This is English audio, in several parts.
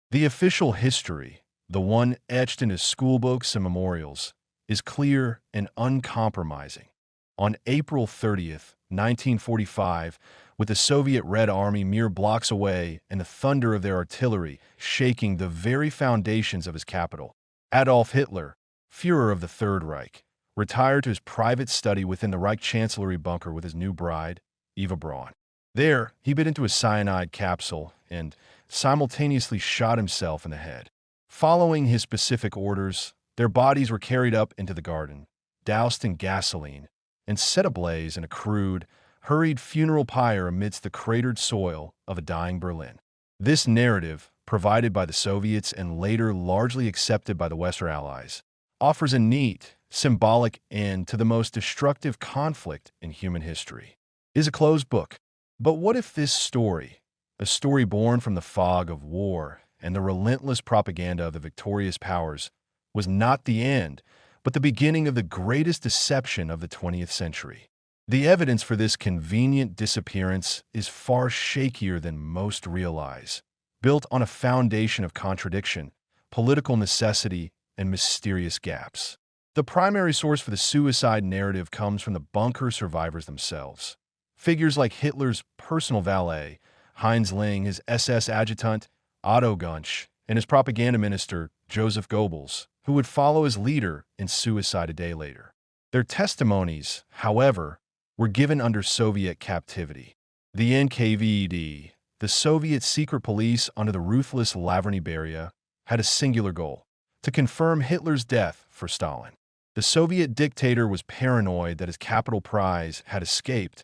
The official history, the one etched into schoolbooks and memorials, is clear and uncompromising. On April 30th, 1945, with the Soviet Red Army mere blocks away and the thunder of their artillery shaking the very foundations of his capital, Adolf Hitler, Führer of the Third Reich, retired to his private study within the Reich Chancellery bunker with his new bride, Eva Braun. There, he bit into a cyanide capsule and simultaneously shot himself in the head. Following his specific orders, their bodies were carried up into the garden, doused in gasoline, and set ablaze in a crude, hurried funeral pyre amidst the cratered soil of a dying Berlin. This narrative, provided by the Soviets and later largely accepted by the Western Allies, offers a neat, symbolic end to the most destructive conflict in human history. It is a closed book. But what if this story, a story born from the fog of war and the relentless propaganda of the victorious powers, was not the end, but the beginning of the greatest deception of the 20th century? The evidence for this convenient disappearance is far shakier than most realize, built on a foundation of contradiction, political necessity, and mysterious gaps. The primary source for the suicide narrative comes from the bunker survivors themselves. Figures like Hitler's personal valet, Heinz Ling, his SS adjutant, Otto Gunsch, and his propaganda minister, Joseph Goebbels, who would follow his leader in suicide a day later. Their testimonies, however, were given under Soviet captivity. The NKVD, the Soviet secret police under the ruthless Lavreny Beria, had a singular goal: to confirm Hitler's death for Stalin. The Soviet dictator was paranoid that his capital prize had escaped,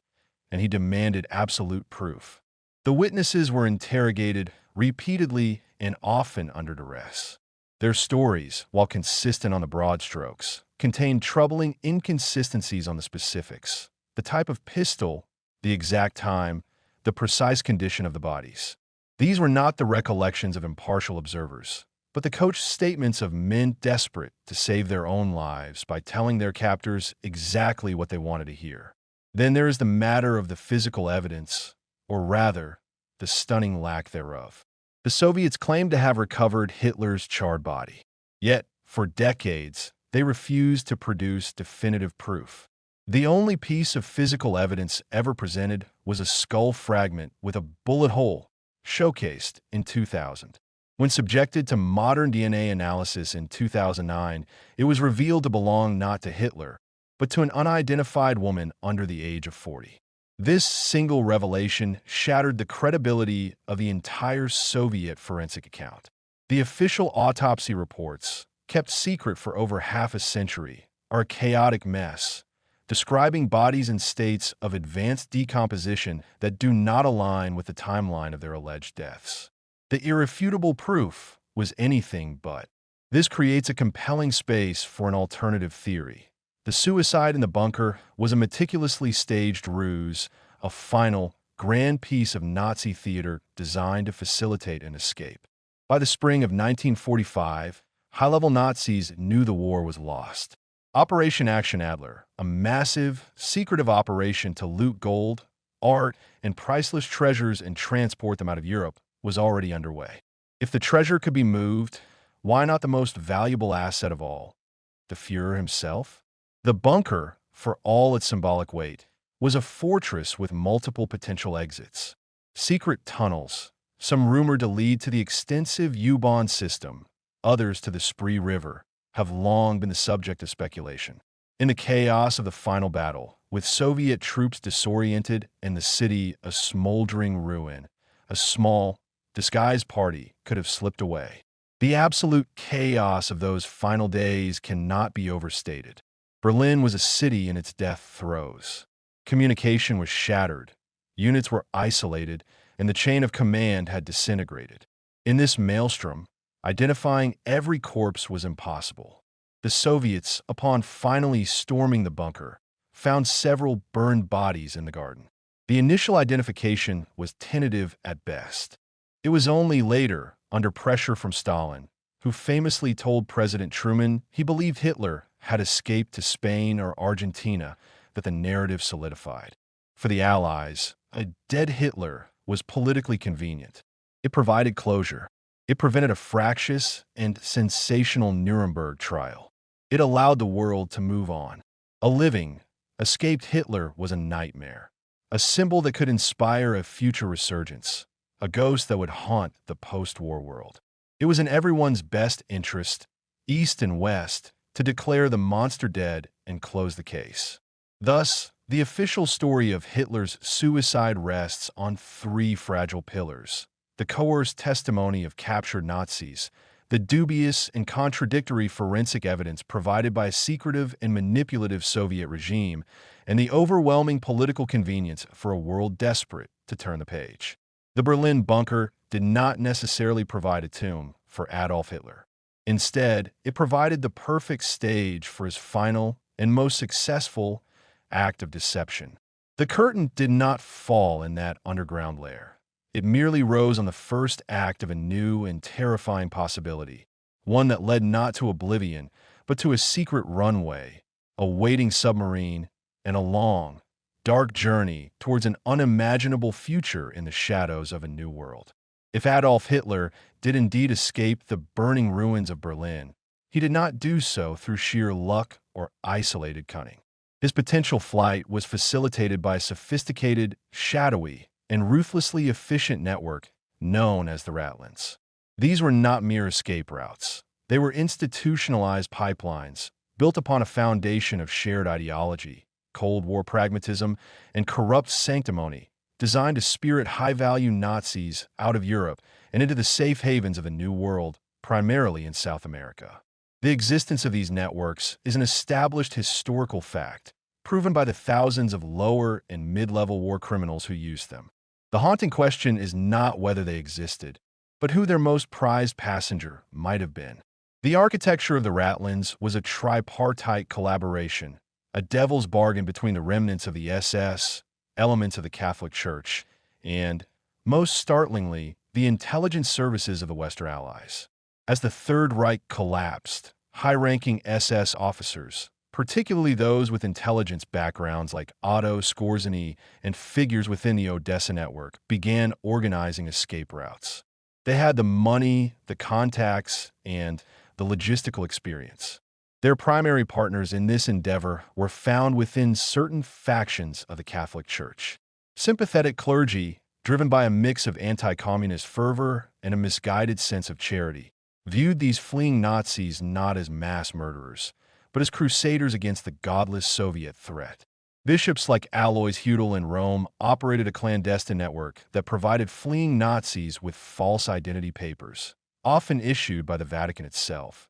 and he demanded absolute proof. The witnesses were interrogated repeatedly and often under duress. Their stories, while consistent on the broad strokes, contained troubling inconsistencies on the specifics: the type of pistol, the exact time, the precise condition of the bodies. These were not the recollections of impartial observers, but the coached statements of men desperate to save their own lives by telling their captors exactly what they wanted to hear. Then there is the matter of the physical evidence, or rather, the stunning lack thereof. The Soviets claimed to have recovered Hitler's charred body. Yet, for decades, they refused to produce definitive proof. The only piece of physical evidence ever presented was a skull fragment with a bullet hole, showcased in 2000. When subjected to modern DNA analysis in 2009, it was revealed to belong not to Hitler, but to an unidentified woman under the age of 40. This single revelation shattered the credibility of the entire Soviet forensic account. The official autopsy reports, kept secret for over half a century, are a chaotic mess, describing bodies in states of advanced decomposition that do not align with the timeline of their alleged deaths. The irrefutable proof was anything but. This creates a compelling space for an alternative theory. The suicide in the bunker was a meticulously staged ruse, a final, grand piece of Nazi theater designed to facilitate an escape. By the spring of 1945, high-level Nazis knew the war was lost. Operation Action Adler, a massive, secretive operation to loot gold, art, and priceless treasures and transport them out of Europe, was already underway. If the treasure could be moved, why not the most valuable asset of all, the Führer himself? The bunker, for all its symbolic weight, was a fortress with multiple potential exits. Secret tunnels, some rumored to lead to the extensive U-Bahn system, others to the Spree River, have long been the subject of speculation. In the chaos of the final battle, with Soviet troops disoriented and the city a smoldering ruin, a small, disguised party could have slipped away. The absolute chaos of those final days cannot be overstated. Berlin was a city in its death throes. Communication was shattered, units were isolated, and the chain of command had disintegrated. In this maelstrom, identifying every corpse was impossible. The Soviets, upon finally storming the bunker, found several burned bodies in the garden. The initial identification was tentative at best. It was only later, under pressure from Stalin, who famously told President Truman he believed Hitler had escaped to Spain or Argentina, that the narrative solidified. For the Allies, a dead Hitler was politically convenient. It provided closure. It prevented a fractious and sensational Nuremberg trial. It allowed the world to move on. A living, escaped Hitler was a nightmare, a symbol that could inspire a future resurgence, a ghost that would haunt the post-war world. It was in everyone's best interest, East and West, to declare the monster dead and close the case. Thus, the official story of Hitler's suicide rests on three fragile pillars: the coerced testimony of captured Nazis, the dubious and contradictory forensic evidence provided by a secretive and manipulative Soviet regime, and the overwhelming political convenience for a world desperate to turn the page. The Berlin bunker did not necessarily provide a tomb for Adolf Hitler. Instead, it provided the perfect stage for his final and most successful act of deception. The curtain did not fall in that underground lair. It merely rose on the first act of a new and terrifying possibility, one that led not to oblivion, but to a secret runway, a waiting submarine, and a long, dark journey towards an unimaginable future in the shadows of a new world. If Adolf Hitler did indeed escape the burning ruins of Berlin, he did not do so through sheer luck or isolated cunning. His potential flight was facilitated by a sophisticated, shadowy, and ruthlessly efficient network known as the Ratlines. These were not mere escape routes. They were institutionalized pipelines built upon a foundation of shared ideology, Cold War pragmatism, and corrupt sanctimony, designed to spirit high-value Nazis out of Europe and into the safe havens of a new world, primarily in South America. The existence of these networks is an established historical fact, proven by the thousands of lower and mid-level war criminals who used them. The haunting question is not whether they existed, but who their most prized passenger might have been. The architecture of the Ratlines was a tripartite collaboration, a devil's bargain between the remnants of the SS, elements of the Catholic Church, and, most startlingly, the intelligence services of the Western Allies. As the Third Reich collapsed, high-ranking SS officers, particularly those with intelligence backgrounds like Otto Skorzeny and figures within the Odessa network, began organizing escape routes. They had the money, the contacts, and the logistical experience. Their primary partners in this endeavor were found within certain factions of the Catholic Church. Sympathetic clergy, driven by a mix of anti-communist fervor and a misguided sense of charity, viewed these fleeing Nazis not as mass murderers, but as crusaders against the godless Soviet threat. Bishops like Alois Hudel in Rome operated a clandestine network that provided fleeing Nazis with false identity papers, often issued by the Vatican itself,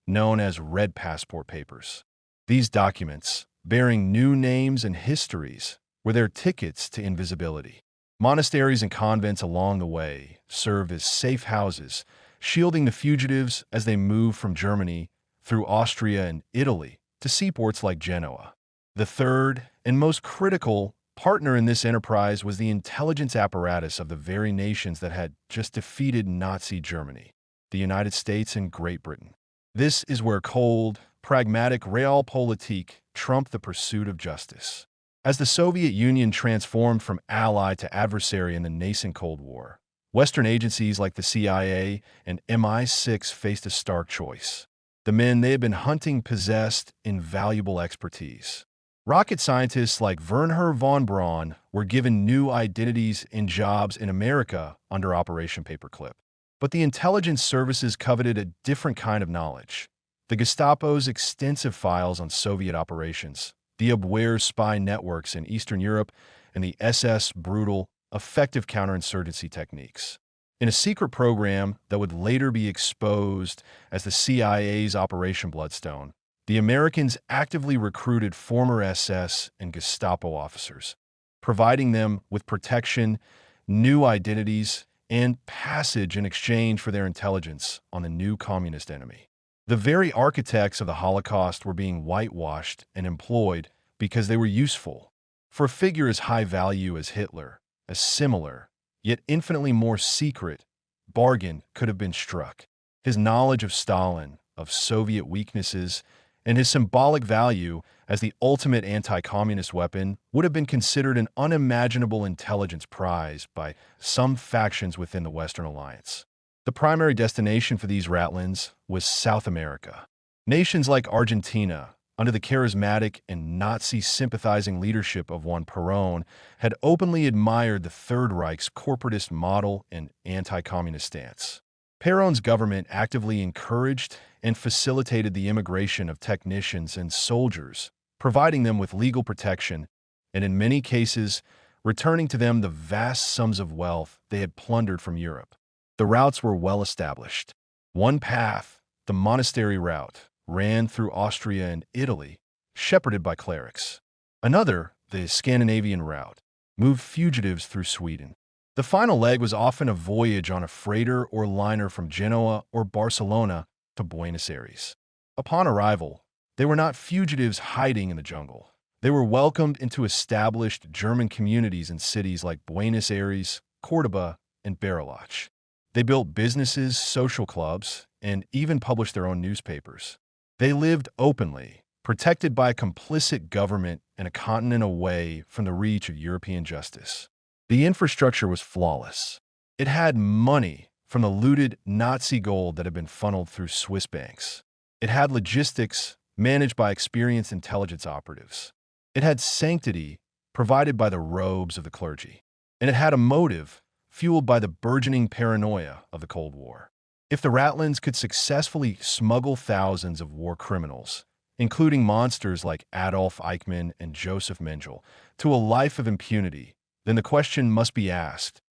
known as red passport papers. These documents, bearing new names and histories, were their tickets to invisibility. Monasteries and convents along the way served as safe houses, shielding the fugitives as they moved from Germany through Austria and Italy to seaports like Genoa. The third and most critical partner in this enterprise was the intelligence apparatus of the very nations that had just defeated Nazi Germany, the United States and Great Britain. This is where cold, pragmatic realpolitik trumped the pursuit of justice. As the Soviet Union transformed from ally to adversary in the nascent Cold War, Western agencies like the CIA and MI6 faced a stark choice. The men they had been hunting possessed invaluable expertise. Rocket scientists like Wernher von Braun were given new identities and jobs in America under Operation Paperclip. But the intelligence services coveted a different kind of knowledge. The Gestapo's extensive files on Soviet operations, the Abwehr spy networks in Eastern Europe, and the SS' brutal, effective counterinsurgency techniques. In a secret program that would later be exposed as the CIA's Operation Bloodstone, the Americans actively recruited former SS and Gestapo officers, providing them with protection, new identities, and passage in exchange for their intelligence on the new communist enemy. The very architects of the Holocaust were being whitewashed and employed because they were useful. For a figure as high value as Hitler, a similar, yet infinitely more secret, bargain could have been struck. His knowledge of Stalin, of Soviet weaknesses, and his symbolic value as the ultimate anti-communist weapon would have been considered an unimaginable intelligence prize by some factions within the Western Alliance. The primary destination for these Ratlines was South America. Nations like Argentina, under the charismatic and Nazi-sympathizing leadership of Juan Perón, had openly admired the Third Reich's corporatist model and anti-communist stance. Perón's government actively encouraged and facilitated the immigration of technicians and soldiers, providing them with legal protection and, in many cases, returning to them the vast sums of wealth they had plundered from Europe. The routes were well established. One path, the monastery route, ran through Austria and Italy, shepherded by clerics. Another, the Scandinavian route, moved fugitives through Sweden. The final leg was often a voyage on a freighter or liner from Genoa or Barcelona to Buenos Aires. Upon arrival, they were not fugitives hiding in the jungle. They were welcomed into established German communities in cities like Buenos Aires, Córdoba, and Bariloche. They built businesses, social clubs, and even published their own newspapers. They lived openly, protected by a complicit government and a continent away from the reach of European justice. The infrastructure was flawless. It had money from the looted Nazi gold that had been funneled through Swiss banks. It had logistics managed by experienced intelligence operatives. It had sanctity provided by the robes of the clergy. And it had a motive fueled by the burgeoning paranoia of the Cold War. If the Ratlines could successfully smuggle thousands of war criminals, including monsters like Adolf Eichmann and Joseph Mengele, to a life of impunity, then the question must be asked,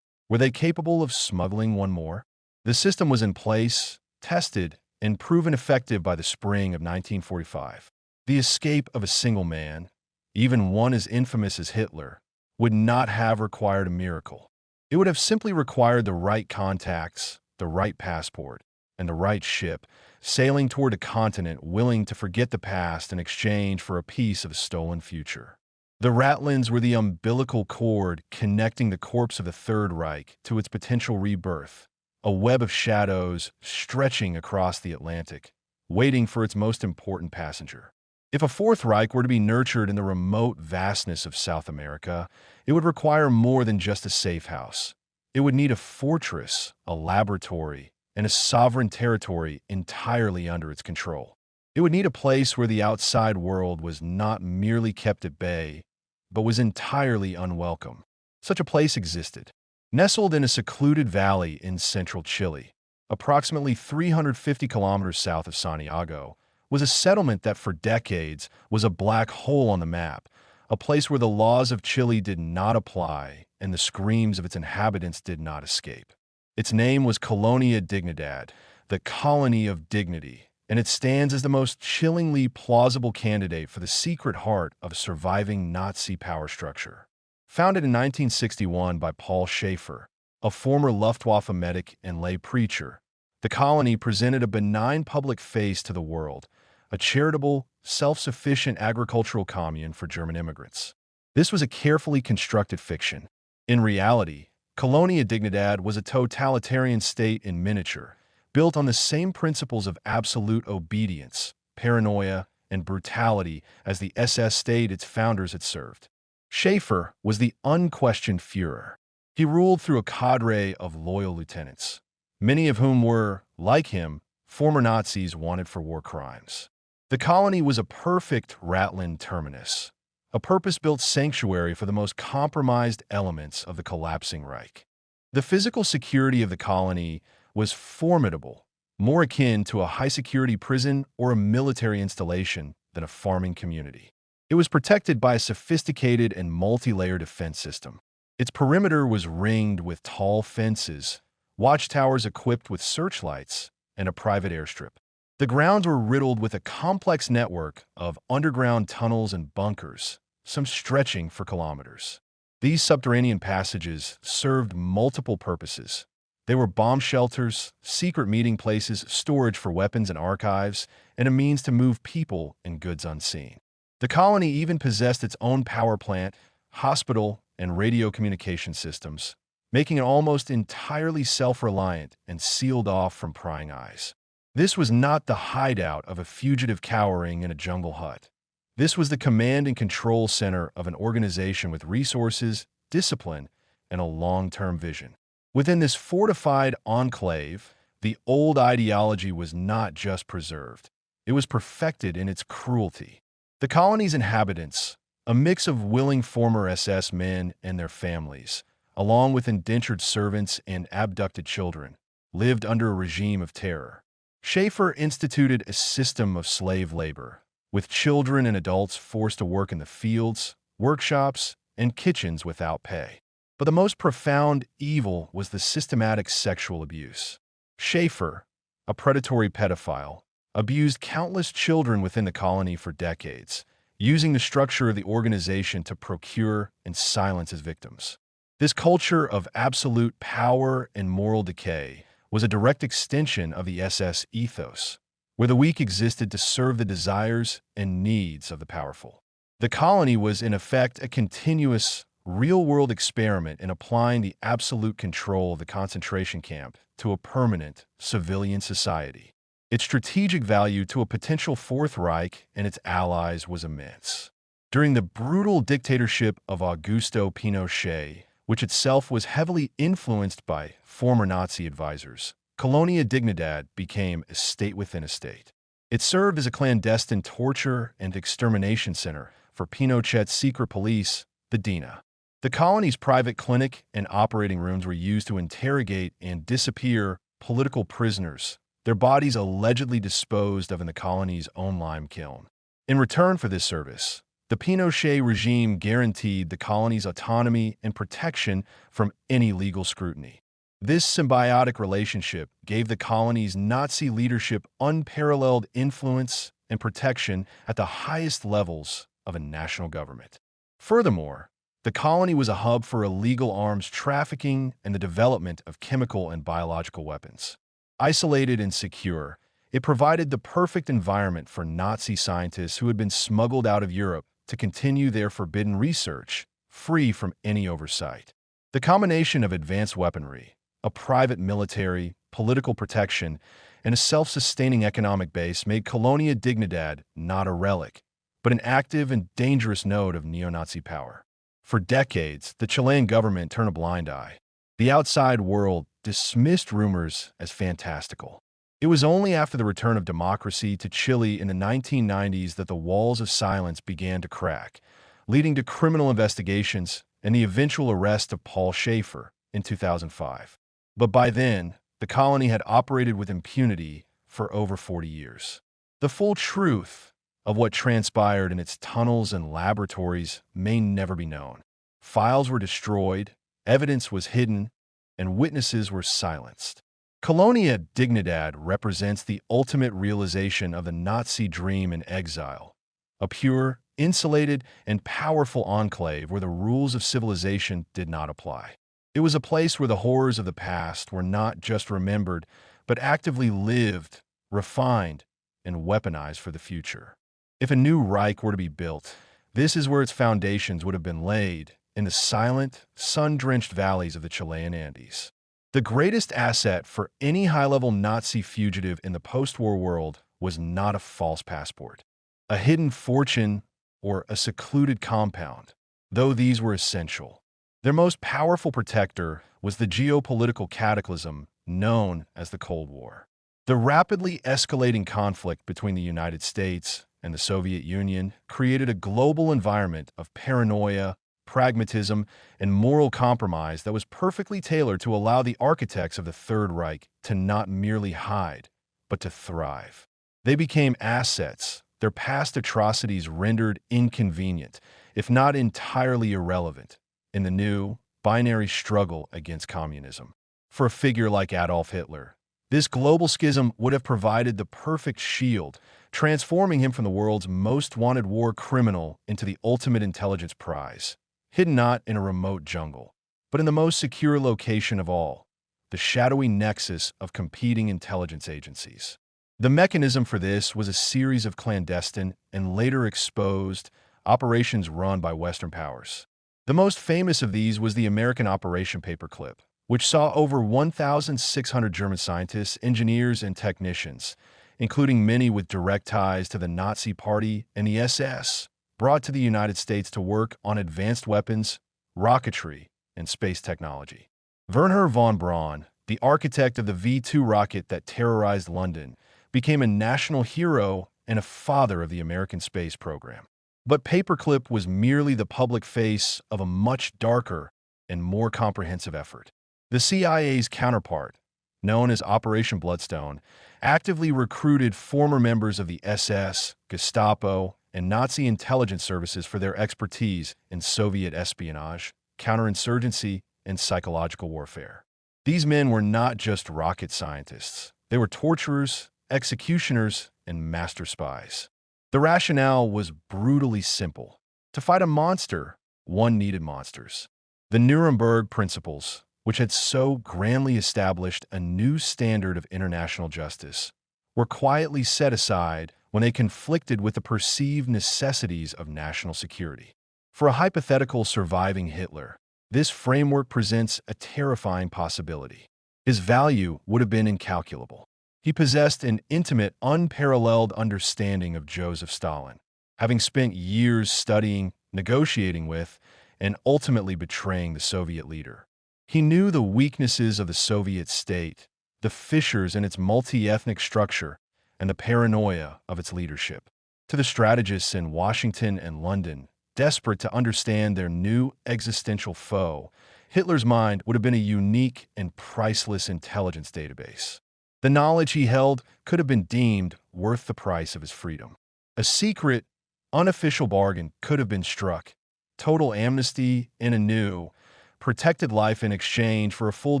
were they capable of smuggling one more? The system was in place, tested, and proven effective by the spring of 1945. The escape of a single man, even one as infamous as Hitler, would not have required a miracle. It would have simply required the right contacts, the right passport, and the right ship, sailing toward a continent willing to forget the past in exchange for a piece of a stolen future. The Ratlines were the umbilical cord connecting the corpse of the Third Reich to its potential rebirth, a web of shadows stretching across the Atlantic, waiting for its most important passenger. If a Fourth Reich were to be nurtured in the remote vastness of South America, it would require more than just a safe house. It would need a fortress, a laboratory, and a sovereign territory entirely under its control. It would need a place where the outside world was not merely kept at bay, but was entirely unwelcome. Such a place existed. Nestled in a secluded valley in central Chile, approximately 350 kilometers south of Santiago, was a settlement that for decades was a black hole on the map, a place where the laws of Chile did not apply and the screams of its inhabitants did not escape. Its name was Colonia Dignidad, the colony of dignity, and it stands as the most chillingly plausible candidate for the secret heart of a surviving Nazi power structure. Founded in 1961 by Paul Schaefer, a former Luftwaffe medic and lay preacher, the colony presented a benign public face to the world, a charitable, self-sufficient agricultural commune for German immigrants. This was a carefully constructed fiction. In reality, Colonia Dignidad was a totalitarian state in miniature, built on the same principles of absolute obedience, paranoia, and brutality as the SS state its founders had served. Schaefer was the unquestioned Führer. He ruled through a cadre of loyal lieutenants, many of whom were, like him, former Nazis wanted for war crimes. The colony was a perfect Ratline terminus, a purpose-built sanctuary for the most compromised elements of the collapsing Reich. The physical security of the colony was formidable, more akin to a high-security prison or a military installation than a farming community. It was protected by a sophisticated and multi-layered defense system. Its perimeter was ringed with tall fences, watchtowers equipped with searchlights, and a private airstrip. The grounds were riddled with a complex network of underground tunnels and bunkers, some stretching for kilometers. These subterranean passages served multiple purposes. They were bomb shelters, secret meeting places, storage for weapons and archives, and a means to move people and goods unseen. The colony even possessed its own power plant, hospital, and radio communication systems, making it almost entirely self-reliant and sealed off from prying eyes. This was not the hideout of a fugitive cowering in a jungle hut. This was the command and control center of an organization with resources, discipline, and a long-term vision. Within this fortified enclave, the old ideology was not just preserved, it was perfected in its cruelty. The colony's inhabitants, a mix of willing former SS men and their families, along with indentured servants and abducted children, lived under a regime of terror. Schaefer instituted a system of slave labor, with children and adults forced to work in the fields, workshops, and kitchens without pay. But the most profound evil was the systematic sexual abuse. Schaefer, a predatory pedophile, abused countless children within the colony for decades, using the structure of the organization to procure and silence his victims. This culture of absolute power and moral decay was a direct extension of the SS ethos, where the weak existed to serve the desires and needs of the powerful. The colony was, in effect, a continuous, real-world experiment in applying the absolute control of the concentration camp to a permanent civilian society. Its strategic value to a potential Fourth Reich and its allies was immense. During the brutal dictatorship of Augusto Pinochet, which itself was heavily influenced by former Nazi advisors, Colonia Dignidad became a state within a state. It served as a clandestine torture and extermination center for Pinochet's secret police, the DINA. The colony's private clinic and operating rooms were used to interrogate and disappear political prisoners, their bodies allegedly disposed of in the colony's own lime kiln. In return for this service, the Pinochet regime guaranteed the colony's autonomy and protection from any legal scrutiny. This symbiotic relationship gave the colony's Nazi leadership unparalleled influence and protection at the highest levels of a national government. Furthermore, the colony was a hub for illegal arms trafficking and the development of chemical and biological weapons. Isolated and secure, it provided the perfect environment for Nazi scientists who had been smuggled out of Europe to continue their forbidden research, free from any oversight. The combination of advanced weaponry, a private military, political protection, and a self-sustaining economic base made Colonia Dignidad not a relic, but an active and dangerous node of neo-Nazi power. For decades, the Chilean government turned a blind eye. The outside world dismissed rumors as fantastical. It was only after the return of democracy to Chile in the 1990s that the walls of silence began to crack, leading to criminal investigations and the eventual arrest of Paul Schaefer in 2005. But by then, the colony had operated with impunity for over 40 years. The full truth of what transpired in its tunnels and laboratories may never be known. Files were destroyed, evidence was hidden, and witnesses were silenced. Colonia Dignidad represents the ultimate realization of the Nazi dream in exile, a pure, insulated, and powerful enclave where the rules of civilization did not apply. It was a place where the horrors of the past were not just remembered, but actively lived, refined, and weaponized for the future. If a new Reich were to be built, this is where its foundations would have been laid, in the silent, sun-drenched valleys of the Chilean Andes. The greatest asset for any high-level Nazi fugitive in the post-war world was not a false passport, a hidden fortune, or a secluded compound, though these were essential. Their most powerful protector was the geopolitical cataclysm known as the Cold War. The rapidly escalating conflict between the United States and the Soviet Union created a global environment of paranoia, pragmatism, and moral compromise that was perfectly tailored to allow the architects of the Third Reich to not merely hide, but to thrive. They became assets, their past atrocities rendered inconvenient, if not entirely irrelevant, in the new, binary struggle against communism. For a figure like Adolf Hitler, this global schism would have provided the perfect shield, transforming him from the world's most wanted war criminal into the ultimate intelligence prize, hidden not in a remote jungle, but in the most secure location of all, the shadowy nexus of competing intelligence agencies. The mechanism for this was a series of clandestine and later exposed operations run by Western powers. The most famous of these was the American Operation Paperclip, which saw over 1,600 German scientists, engineers, and technicians, including many with direct ties to the Nazi Party and the SS, brought to the United States to work on advanced weapons, rocketry, and space technology. Wernher von Braun, the architect of the V-2 rocket that terrorized London, became a national hero and a father of the American space program. But Paperclip was merely the public face of a much darker and more comprehensive effort. The CIA's counterpart, known as Operation Bloodstone, actively recruited former members of the SS, Gestapo, and Nazi intelligence services for their expertise in Soviet espionage, counterinsurgency, and psychological warfare. These men were not just rocket scientists. They were torturers, executioners, and master spies. The rationale was brutally simple. To fight a monster, one needed monsters. The Nuremberg Principles, which had so grandly established a new standard of international justice, were quietly set aside when they conflicted with the perceived necessities of national security. For a hypothetical surviving Hitler, this framework presents a terrifying possibility. His value would have been incalculable. He possessed an intimate, unparalleled understanding of Joseph Stalin, having spent years studying, negotiating with, and ultimately betraying the Soviet leader. He knew the weaknesses of the Soviet state, the fissures in its multi-ethnic structure, and the paranoia of its leadership. To the strategists in Washington and London, desperate to understand their new existential foe, Hitler's mind would have been a unique and priceless intelligence database. The knowledge he held could have been deemed worth the price of his freedom. A secret, unofficial bargain could have been struck. Total amnesty in a new, protected life in exchange for a full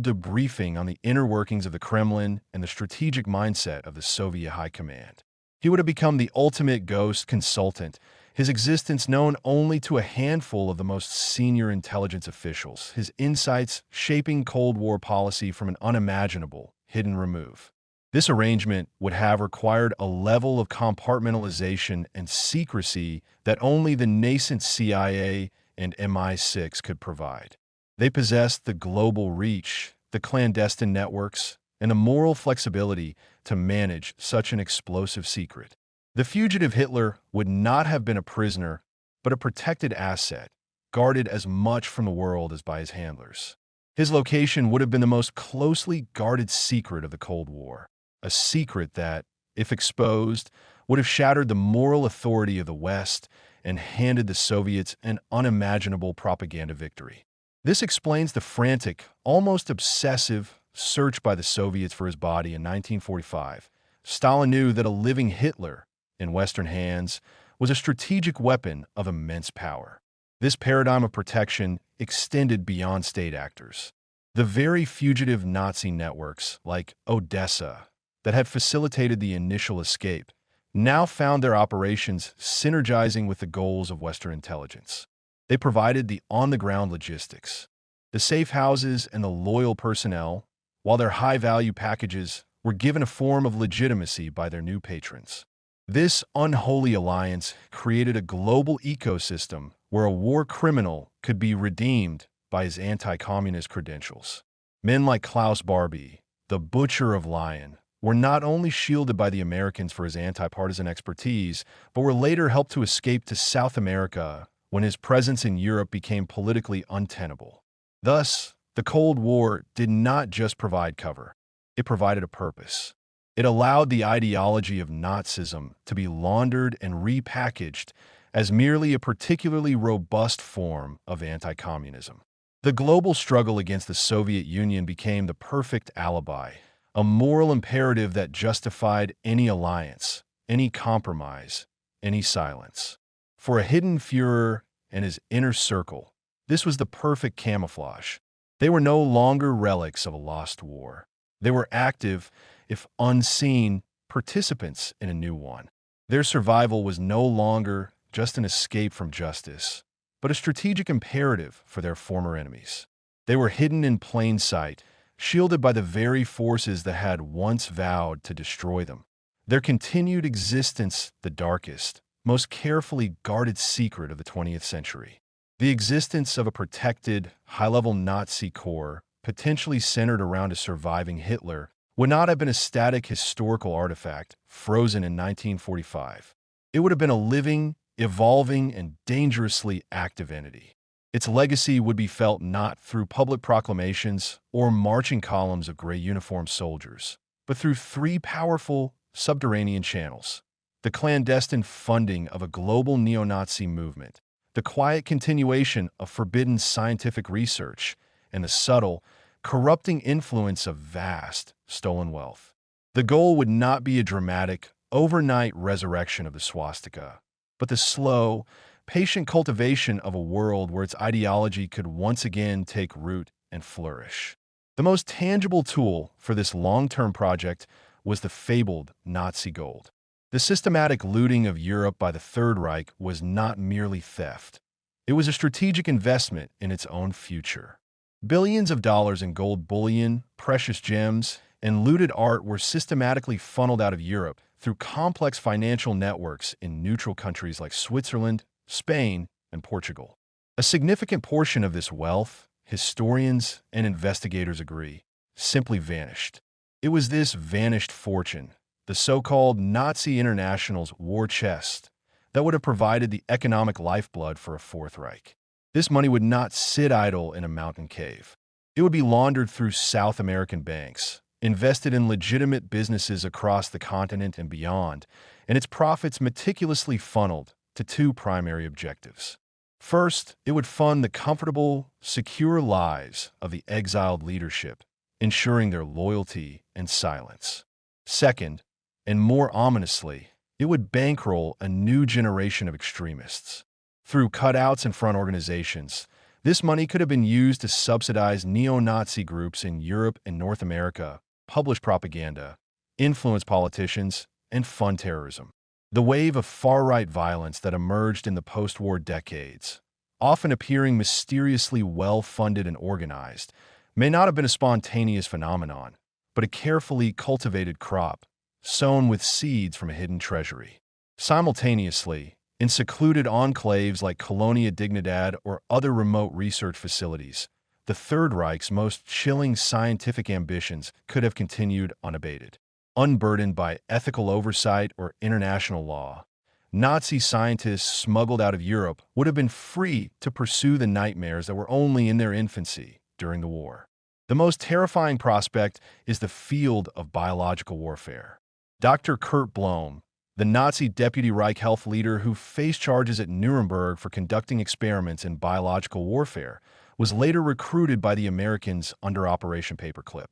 debriefing on the inner workings of the Kremlin and the strategic mindset of the Soviet High Command. He would have become the ultimate ghost consultant, his existence known only to a handful of the most senior intelligence officials, his insights shaping Cold War policy from an unimaginable, hidden remove. This arrangement would have required a level of compartmentalization and secrecy that only the nascent CIA and MI6 could provide. They possessed the global reach, the clandestine networks, and the moral flexibility to manage such an explosive secret. The fugitive Hitler would not have been a prisoner, but a protected asset, guarded as much from the world as by his handlers. His location would have been the most closely guarded secret of the Cold War, a secret that, if exposed, would have shattered the moral authority of the West and handed the Soviets an unimaginable propaganda victory. This explains the frantic, almost obsessive search by the Soviets for his body in 1945. Stalin knew that a living Hitler, in Western hands, was a strategic weapon of immense power. This paradigm of protection extended beyond state actors. The very fugitive Nazi networks, like Odessa, that had facilitated the initial escape, now found their operations synergizing with the goals of Western intelligence. They provided the on-the-ground logistics, the safe houses, and the loyal personnel, while their high-value packages were given a form of legitimacy by their new patrons. This unholy alliance created a global ecosystem where a war criminal could be redeemed by his anti-communist credentials. Men like Klaus Barbie, the Butcher of Lyon, were not only shielded by the Americans for his anti-partisan expertise, but were later helped to escape to South America when his presence in Europe became politically untenable. Thus, the Cold War did not just provide cover, it provided a purpose. It allowed the ideology of Nazism to be laundered and repackaged as merely a particularly robust form of anti-communism. The global struggle against the Soviet Union became the perfect alibi, a moral imperative that justified any alliance, any compromise, any silence. For a hidden Führer and his inner circle, this was the perfect camouflage. They were no longer relics of a lost war. They were active, if unseen, participants in a new one. Their survival was no longer just an escape from justice, but a strategic imperative for their former enemies. They were hidden in plain sight, shielded by the very forces that had once vowed to destroy them. Their continued existence, the darkest, most carefully guarded secret of the 20th century. The existence of a protected, high-level Nazi core, potentially centered around a surviving Hitler, would not have been a static historical artifact frozen in 1945. It would have been a living, evolving, and dangerously active entity. Its legacy would be felt not through public proclamations or marching columns of gray uniformed soldiers, but through three powerful subterranean channels: the clandestine funding of a global neo-Nazi movement, the quiet continuation of forbidden scientific research, and the subtle, corrupting influence of vast, stolen wealth. The goal would not be a dramatic, overnight resurrection of the swastika, but the slow, patient cultivation of a world where its ideology could once again take root and flourish. The most tangible tool for this long-term project was the fabled Nazi gold. The systematic looting of Europe by the Third Reich was not merely theft. It was a strategic investment in its own future. Billions of dollars in gold bullion, precious gems, and looted art were systematically funneled out of Europe through complex financial networks in neutral countries like Switzerland, Spain, and Portugal. A significant portion of this wealth, historians and investigators agree, simply vanished. It was this vanished fortune, the so-called Nazi International's war chest, that would have provided the economic lifeblood for a Fourth Reich. This money would not sit idle in a mountain cave. It would be laundered through South American banks, invested in legitimate businesses across the continent and beyond, and its profits meticulously funneled to two primary objectives. First, it would fund the comfortable, secure lives of the exiled leadership, ensuring their loyalty and silence. Second, and more ominously, it would bankroll a new generation of extremists. Through cutouts and front organizations, this money could have been used to subsidize neo-Nazi groups in Europe and North America, publish propaganda, influence politicians, and fund terrorism. The wave of far-right violence that emerged in the post-war decades, often appearing mysteriously well-funded and organized, may not have been a spontaneous phenomenon, but a carefully cultivated crop, sown with seeds from a hidden treasury. Simultaneously, in secluded enclaves like Colonia Dignidad or other remote research facilities, the Third Reich's most chilling scientific ambitions could have continued unabated. Unburdened by ethical oversight or international law, Nazi scientists smuggled out of Europe would have been free to pursue the nightmares that were only in their infancy during the war. The most terrifying prospect is the field of biological warfare. Dr. Kurt Blome, the Nazi deputy Reich health leader who faced charges at Nuremberg for conducting experiments in biological warfare, was later recruited by the Americans under Operation Paperclip.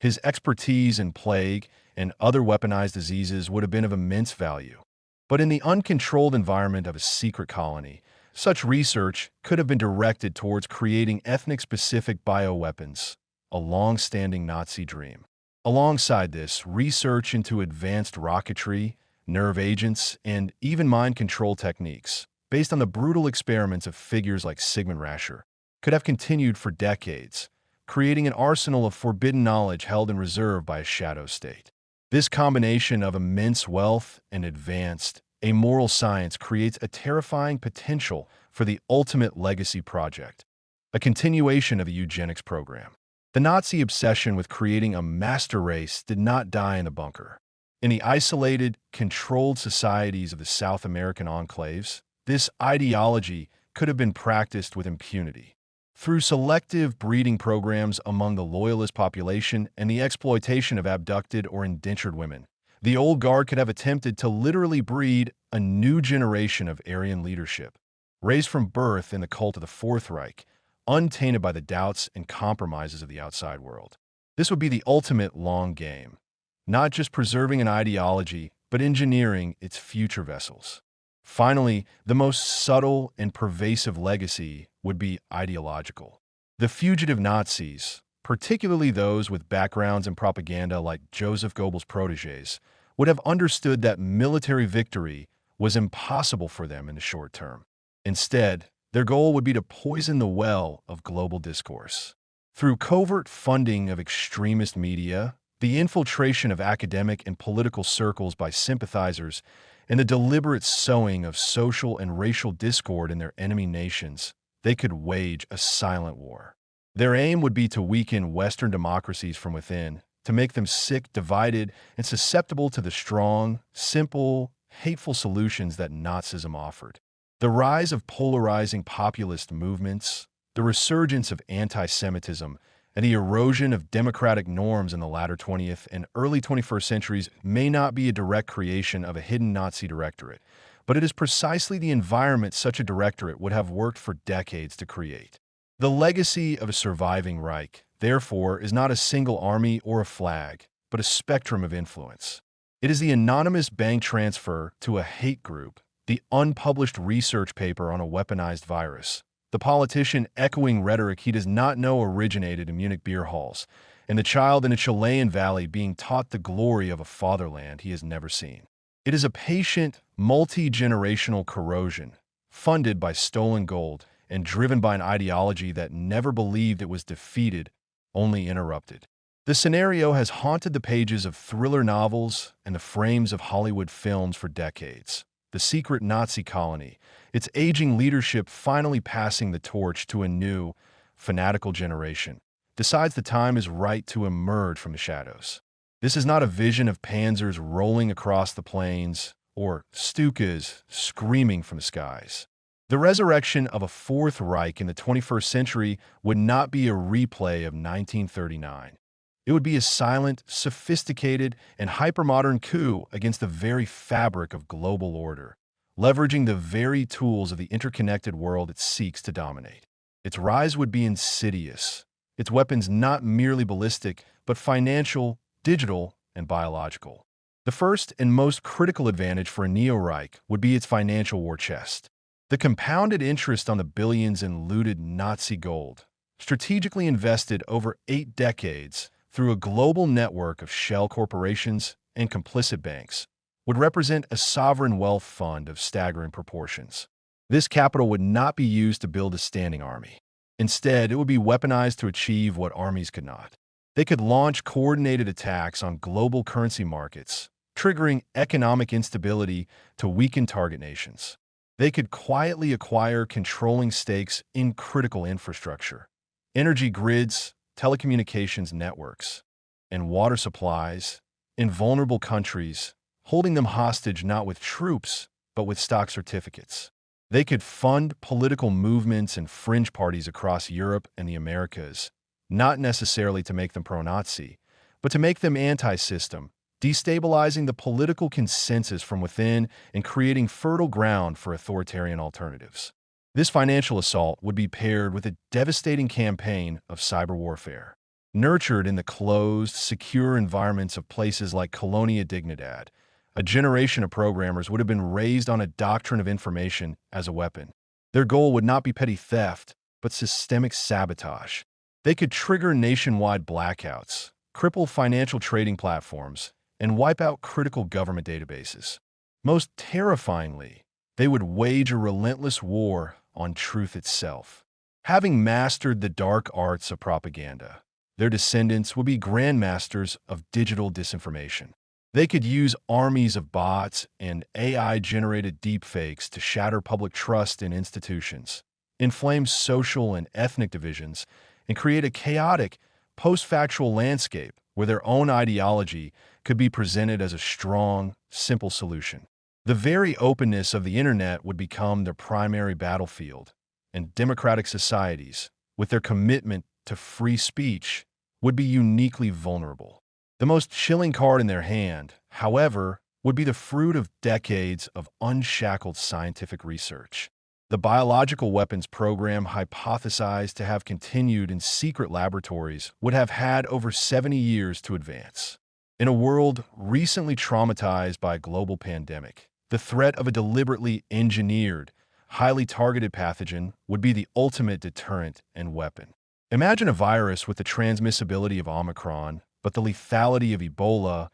His expertise in plague and other weaponized diseases would have been of immense value. But in the uncontrolled environment of a secret colony, such research could have been directed towards creating ethnic-specific bioweapons, a long-standing Nazi dream. Alongside this, research into advanced rocketry, nerve agents, and even mind control techniques, based on the brutal experiments of figures like Sigmund Rascher, could have continued for decades, creating an arsenal of forbidden knowledge held in reserve by a shadow state. This combination of immense wealth and advanced, amoral science creates a terrifying potential for the ultimate legacy project, a continuation of the eugenics program. The Nazi obsession with creating a master race did not die in the bunker. In the isolated, controlled societies of the South American enclaves, this ideology could have been practiced with impunity. Through selective breeding programs among the loyalist population and the exploitation of abducted or indentured women, the old guard could have attempted to literally breed a new generation of Aryan leadership, raised from birth in the cult of the Fourth Reich, untainted by the doubts and compromises of the outside world. This would be the ultimate long game, not just preserving an ideology, but engineering its future vessels. Finally, the most subtle and pervasive legacy would be ideological. The fugitive Nazis, particularly those with backgrounds in propaganda like Joseph Goebbels' protégés, would have understood that military victory was impossible for them in the short term. Instead, their goal would be to poison the well of global discourse. Through covert funding of extremist media, the infiltration of academic and political circles by sympathizers, and the deliberate sowing of social and racial discord in their enemy nations, they could wage a silent war. Their aim would be to weaken Western democracies from within, to make them sick, divided, and susceptible to the strong, simple, hateful solutions that Nazism offered. The rise of polarizing populist movements, the resurgence of anti-Semitism, and the erosion of democratic norms in the latter 20th and early 21st centuries may not be a direct creation of a hidden Nazi directorate, but it is precisely the environment such a directorate would have worked for decades to create. The legacy of a surviving Reich, therefore, is not a single army or a flag, but a spectrum of influence. It is the anonymous bank transfer to a hate group, the unpublished research paper on a weaponized virus, the politician echoing rhetoric he does not know originated in Munich beer halls, and the child in a Chilean valley being taught the glory of a fatherland he has never seen. It is a patient, multi-generational corrosion, funded by stolen gold and driven by an ideology that never believed it was defeated, only interrupted. The scenario has haunted the pages of thriller novels and the frames of Hollywood films for decades. The secret Nazi colony, its aging leadership finally passing the torch to a new, fanatical generation, decides the time is right to emerge from the shadows. This is not a vision of panzers rolling across the plains or Stukas screaming from the skies. The resurrection of a Fourth Reich in the 21st century would not be a replay of 1939. It would be a silent, sophisticated, and hypermodern coup against the very fabric of global order, leveraging the very tools of the interconnected world it seeks to dominate. Its rise would be insidious, its weapons not merely ballistic, but financial, digital, and biological. The first and most critical advantage for a neo-Reich would be its financial war chest. The compounded interest on the billions in looted Nazi gold, strategically invested over 8 decades, through a global network of shell corporations and complicit banks, would represent a sovereign wealth fund of staggering proportions. This capital would not be used to build a standing army. Instead, it would be weaponized to achieve what armies could not. They could launch coordinated attacks on global currency markets, triggering economic instability to weaken target nations. They could quietly acquire controlling stakes in critical infrastructure, energy grids, telecommunications networks, and water supplies in vulnerable countries, holding them hostage not with troops, but with stock certificates. They could fund political movements and fringe parties across Europe and the Americas, not necessarily to make them pro-Nazi, but to make them anti-system, destabilizing the political consensus from within and creating fertile ground for authoritarian alternatives. This financial assault would be paired with a devastating campaign of cyber warfare, nurtured in the closed, secure environments of places like Colonia Dignidad. A generation of programmers would have been raised on a doctrine of information as a weapon. Their goal would not be petty theft, but systemic sabotage. They could trigger nationwide blackouts, cripple financial trading platforms, and wipe out critical government databases. Most terrifyingly, they would wage a relentless war on truth itself. Having mastered the dark arts of propaganda, their descendants would be grandmasters of digital disinformation. They could use armies of bots and AI-generated deepfakes to shatter public trust in institutions, inflame social and ethnic divisions, and create a chaotic, post-factual landscape where their own ideology could be presented as a strong, simple solution. The very openness of the internet would become their primary battlefield, and democratic societies, with their commitment to free speech, would be uniquely vulnerable. The most chilling card in their hand, however, would be the fruit of decades of unshackled scientific research. The biological weapons program hypothesized to have continued in secret laboratories would have had over 70 years to advance. In a world recently traumatized by a global pandemic, the threat of a deliberately engineered, highly targeted pathogen would be the ultimate deterrent and weapon. Imagine a virus with the transmissibility of Omicron, but the lethality of Ebola,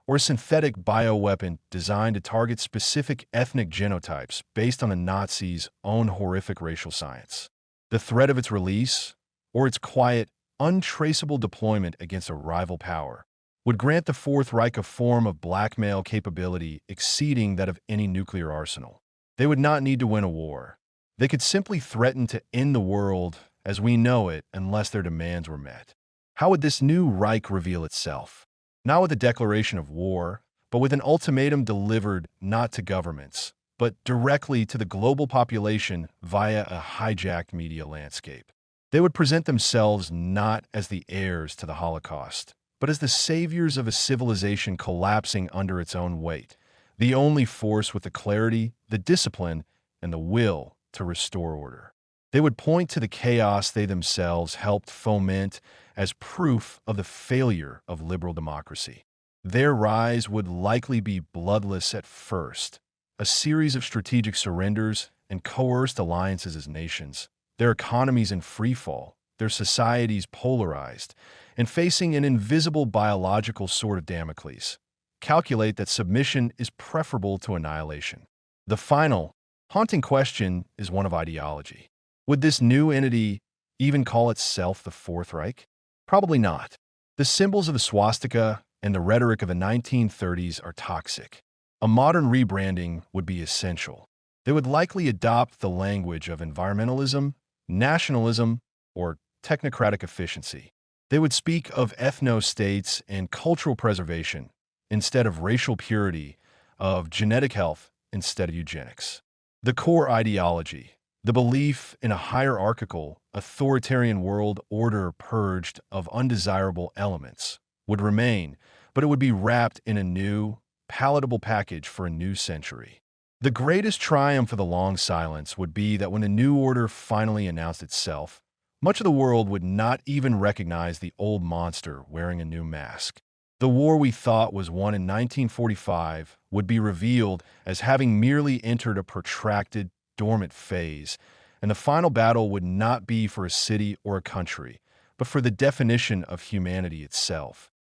or a synthetic bioweapon designed to target specific ethnic genotypes based on the Nazis' own horrific racial science. The threat of its release, or its quiet, untraceable deployment against a rival power, would grant the Fourth Reich a form of blackmail capability exceeding that of any nuclear arsenal. They would not need to win a war. They could simply threaten to end the world as we know it unless their demands were met. How would this new Reich reveal itself? Not with a declaration of war, but with an ultimatum delivered not to governments, but but directly to the global population via a hijacked media landscape. They would present themselves not as the heirs to the Holocaust, but as the saviors of a civilization collapsing under its own weight, the only force with the clarity, the discipline, and the will to restore order. They would point to the chaos they themselves helped foment as proof of the failure of liberal democracy. Their rise would likely be bloodless at first, a series of strategic surrenders and coerced alliances as nations, their economies in freefall, their societies polarized, and facing an invisible biological sword of Damocles. Calculate that submission is preferable to annihilation. The final, haunting question is one of ideology. Would this new entity even call itself the Fourth Reich? Probably not. The symbols of the swastika and the rhetoric of the 1930s are toxic. A modern rebranding would be essential. They would likely adopt the language of environmentalism, nationalism, or technocratic efficiency. They would speak of ethno-states and cultural preservation instead of racial purity, of genetic health instead of eugenics. The core ideology, the belief in a hierarchical, authoritarian world order purged of undesirable elements, would remain, but it would be wrapped in a new, palatable package for a new century. The greatest triumph of the long silence would be that when the new order finally announced itself, much of the world would not even recognize the old monster wearing a new mask. The war we thought was won in 1945 would be revealed as having merely entered a protracted, dormant phase, and the final battle would not be for a city or a country, but for the definition of humanity itself.